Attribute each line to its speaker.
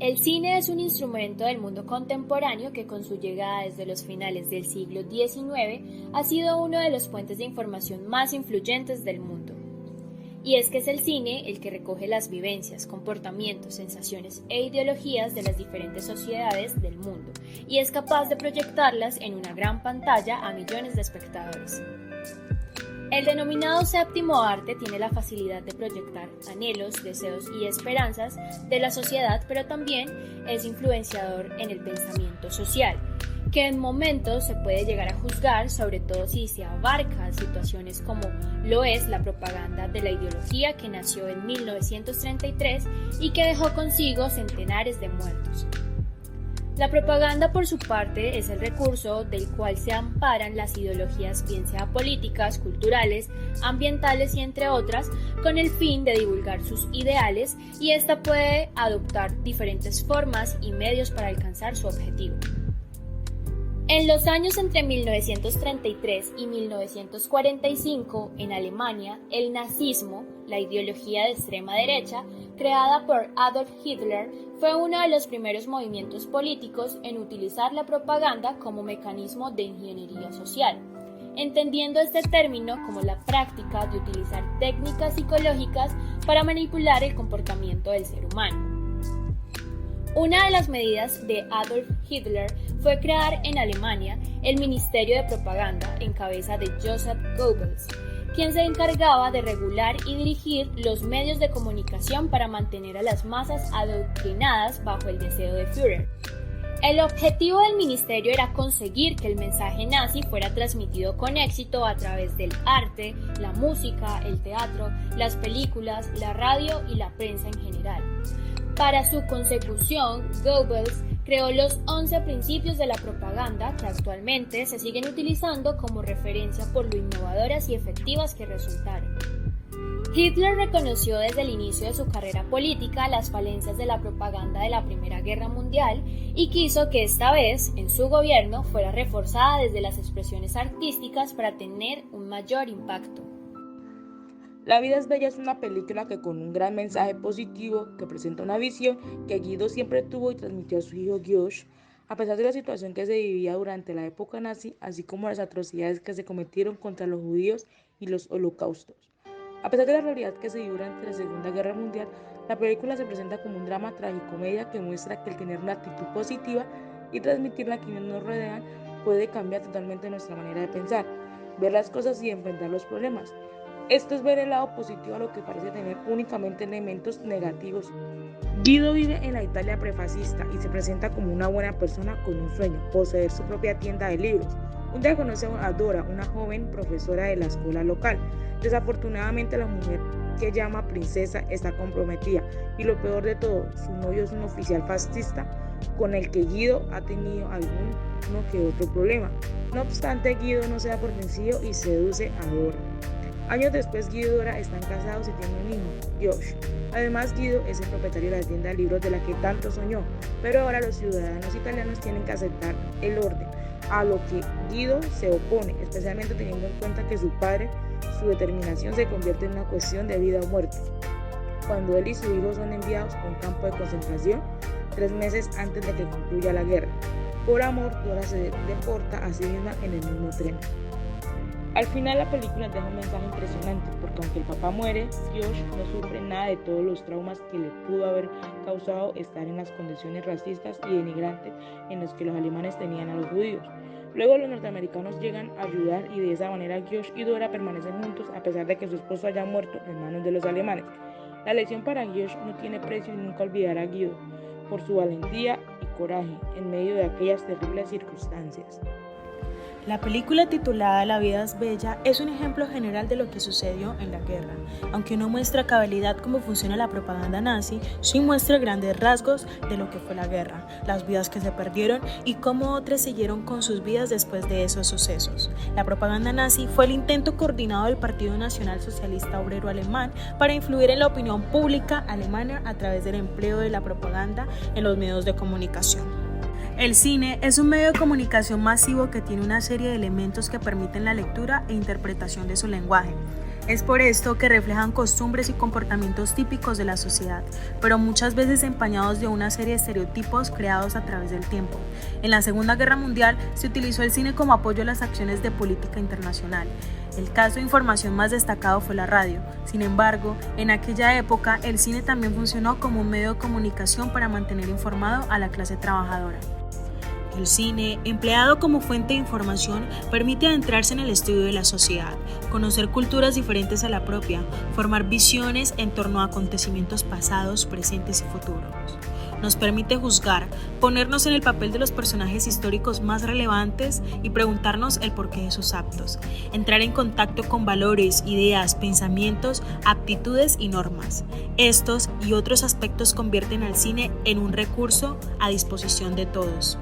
Speaker 1: El cine es un instrumento del mundo contemporáneo que con su llegada desde los finales del siglo XIX ha sido uno de los puentes de información más influyentes del mundo. Y es que es el cine el que recoge las vivencias, comportamientos, sensaciones e ideologías de las diferentes sociedades del mundo y es capaz de proyectarlas en una gran pantalla a millones de espectadores. El denominado séptimo arte tiene la facilidad de proyectar anhelos, deseos y esperanzas de la sociedad, pero también es influenciador en el pensamiento social, que en momentos se puede llegar a juzgar, sobre todo si se abarca situaciones como lo es la propaganda de la ideología que nació en 1933 y que dejó consigo centenares de muertos. La propaganda, por su parte, es el recurso del cual se amparan las ideologías, bien sea políticas, culturales, ambientales y entre otras, con el fin de divulgar sus ideales, y ésta puede adoptar diferentes formas y medios para alcanzar su objetivo. En los años entre 1933 y 1945, en Alemania, el nazismo, la ideología de extrema derecha, creada por Adolf Hitler, fue uno de los primeros movimientos políticos en utilizar la propaganda como mecanismo de ingeniería social, entendiendo este término como la práctica de utilizar técnicas psicológicas para manipular el comportamiento del ser humano. Una de las medidas de Adolf Hitler fue crear en Alemania el Ministerio de Propaganda en cabeza de Joseph Goebbels, quien se encargaba de regular y dirigir los medios de comunicación para mantener a las masas adoctrinadas bajo el deseo de Führer. El objetivo del ministerio era conseguir que el mensaje nazi fuera transmitido con éxito a través del arte, la música, el teatro, las películas, la radio y la prensa en general. Para su consecución, Goebbels creó los 11 principios de la propaganda que actualmente se siguen utilizando como referencia por lo innovadoras y efectivas que resultaron. Hitler reconoció desde el inicio de su carrera política las falencias de la propaganda de la Primera Guerra Mundial y quiso que esta vez, en su gobierno, fuera reforzada desde las expresiones artísticas para tener un mayor impacto.
Speaker 2: La vida es bella es una película que con un gran mensaje positivo que presenta una visión que Guido siempre tuvo y transmitió a su hijo Josh, a pesar de la situación que se vivía durante la época nazi, así como las atrocidades que se cometieron contra los judíos y los holocaustos. A pesar de la realidad que se vivió durante la Segunda Guerra Mundial, la película se presenta como un drama tragicomedia que muestra que el tener una actitud positiva y transmitirla a quienes nos rodean puede cambiar totalmente nuestra manera de pensar, ver las cosas y enfrentar los problemas. Esto es ver el lado positivo a lo que parece tener únicamente elementos negativos. Guido vive en la Italia prefascista y se presenta como una buena persona con un sueño, poseer su propia tienda de libros. Un día conoce a Dora, una joven profesora de la escuela local. Desafortunadamente la mujer que llama princesa está comprometida y lo peor de todo, su novio es un oficial fascista con el que Guido ha tenido alguno que otro problema. No obstante, Guido no se da por vencido y seduce a Dora. Años después, Guido y Dora están casados y tienen un hijo, Josh. Además, Guido es el propietario de la tienda de libros de la que tanto soñó, pero ahora los ciudadanos italianos tienen que aceptar el orden, a lo que Guido se opone, especialmente teniendo en cuenta que su padre, su determinación se convierte en una cuestión de vida o muerte. Cuando él y su hijo son enviados a un campo de concentración, 3 meses antes de que concluya la guerra. Por amor, Dora se deporta a sí misma en el mismo tren. Al final la película deja un mensaje impresionante, porque aunque el papá muere, Josh no sufre nada de todos los traumas que le pudo haber causado estar en las condiciones racistas y denigrantes en las que los alemanes tenían a los judíos. Luego los norteamericanos llegan a ayudar y de esa manera Josh y Dora permanecen juntos a pesar de que su esposo haya muerto en manos de los alemanes. La lección para Josh no tiene precio y nunca olvidará a Guido por su valentía y coraje en medio de aquellas terribles circunstancias.
Speaker 3: La película titulada La vida es bella es un ejemplo general de lo que sucedió en la guerra. Aunque no muestra a cabalidad cómo funciona la propaganda nazi, sí muestra grandes rasgos de lo que fue la guerra, las vidas que se perdieron y cómo otras siguieron con sus vidas después de esos sucesos. La propaganda nazi fue el intento coordinado del Partido Nacional Socialista Obrero Alemán para influir en la opinión pública alemana a través del empleo de la propaganda en los medios de comunicación. El cine es un medio de comunicación masivo que tiene una serie de elementos que permiten la lectura e interpretación de su lenguaje. Es por esto que reflejan costumbres y comportamientos típicos de la sociedad, pero muchas veces empañados de una serie de estereotipos creados a través del tiempo. En la Segunda Guerra Mundial se utilizó el cine como apoyo a las acciones de política internacional. El caso de información más destacado fue la radio. Sin embargo, en aquella época el cine también funcionó como un medio de comunicación para mantener informado a la clase trabajadora. El cine, empleado como fuente de información, permite adentrarse en el estudio de la sociedad, conocer culturas diferentes a la propia, formar visiones en torno a acontecimientos pasados, presentes y futuros. Nos permite juzgar, ponernos en el papel de los personajes históricos más relevantes y preguntarnos el porqué de sus actos, entrar en contacto con valores, ideas, pensamientos, aptitudes y normas. Estos y otros aspectos convierten al cine en un recurso a disposición de todos.